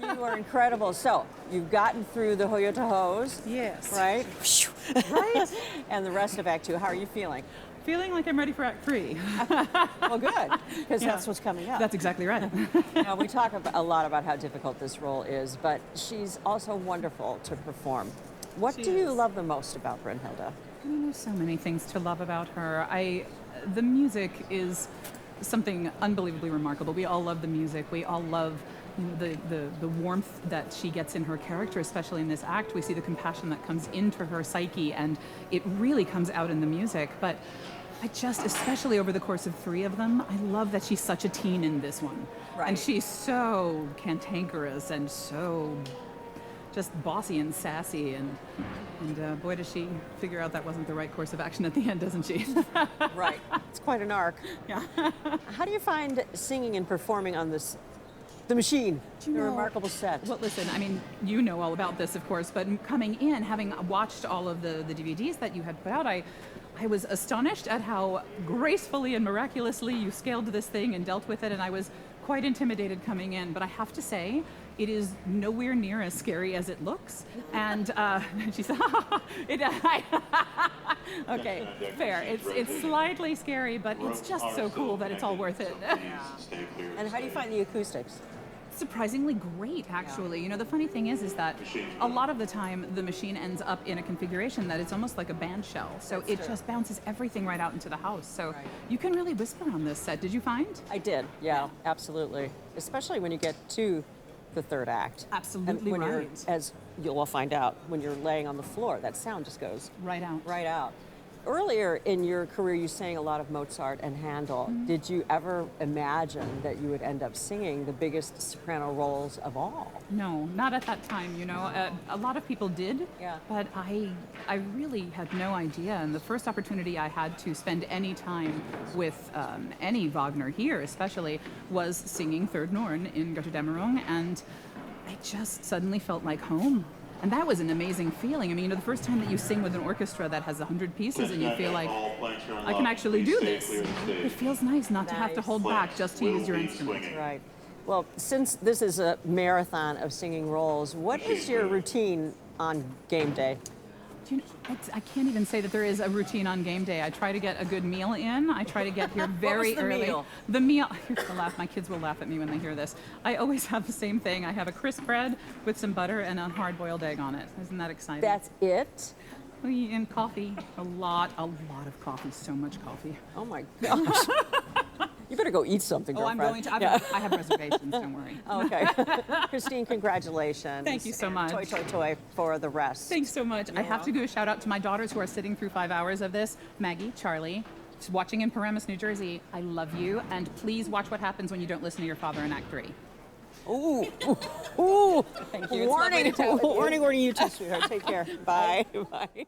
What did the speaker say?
You are incredible. So you've gotten through the Toyota hose, Yes. right? Right. And the rest of Act Two. How are you feeling? Feeling like I'm ready for Act 3. Well, good, because Yeah. that's what's coming up. That's exactly right. Now, we talk a lot about how difficult this role is, but she's also wonderful to perform. What She do you is. love the most about Brunhilde? I mean, there's so many things to love about her. The music is something unbelievably remarkable. We all love the music. We all love the warmth that she gets in her character, especially in this act. We see the compassion that comes into her psyche, and it really comes out in the music. But I just, especially over the course of 3 of them, I love that she's such a teen in this one. Right. And she's so cantankerous and so just bossy and sassy, and boy, does she figure out that wasn't the right course of action at the end, doesn't she? Right. It's quite an arc. Yeah. How do you find singing and performing on the machine, Do you the know- remarkable set? Well, listen, I mean, you know all about this, of course, but coming in, having watched all of the DVDs that you had put out, I was astonished at how gracefully and miraculously you scaled this thing and dealt with it, and I was quite intimidated coming in. But I have to say, it is nowhere near as scary as it looks. And she said, okay, fair. It's slightly scary, but it's just so cool that it's all worth it. And how do you find the acoustics? Surprisingly great, actually. You know, the funny thing is that a lot of the time the machine ends up in a configuration that it's almost like a band shell. So it just bounces everything right out into the house. So you can really whisper on this set. Did you find? I did, yeah, absolutely. Especially when you get to the third act. Absolutely and when right. You're, as you'll all find out, when you're laying on the floor, that sound just goes Right out. right out. Earlier in your career, you sang a lot of Mozart and Handel. Did you ever imagine that you would end up singing the biggest soprano roles of all? No, not at that time, you know. A lot of people did, Yeah. but I really had no idea. And the first opportunity I had to spend any time with any Wagner here, especially, was singing Third Norn in Götterdämmerung, and I just suddenly felt like home. And that was an amazing feeling. I mean, you know, the first time that you sing with an orchestra that has 100 pieces and you feel like, I can actually do this. It feels nice not to have to hold back just to use your instrument. Right. Well, since this is a marathon of singing roles, what is your routine on game day? Do you know, I can't even say that there is a routine on game day. I try to get a good meal in. I try to get here very What was the early. meal? The meal. Here's the laugh. My kids will laugh at me when they hear this. I always have the same thing. I have a crisp bread with some butter and a hard-boiled egg on it. Isn't that exciting? That's it? And coffee. A lot of coffee. So much coffee. Oh my gosh. You better go eat something, Oh, girlfriend. I'm going to. Yeah. I have reservations. Don't worry. Okay. Christine, congratulations. Thank you so much. Toy, toy, toy for the rest. Thanks so much. I have to do a shout out to my daughters who are sitting through 5 hours of this. Maggie, Charlie, just watching in Paramus, New Jersey. I love you, and please watch what happens when you don't listen to your father in Act 3. Ooh, ooh, ooh. Thank you. It's lovely Warning, to chat with you. warning, warning, you too, sweetheart. Take care. Bye. Bye.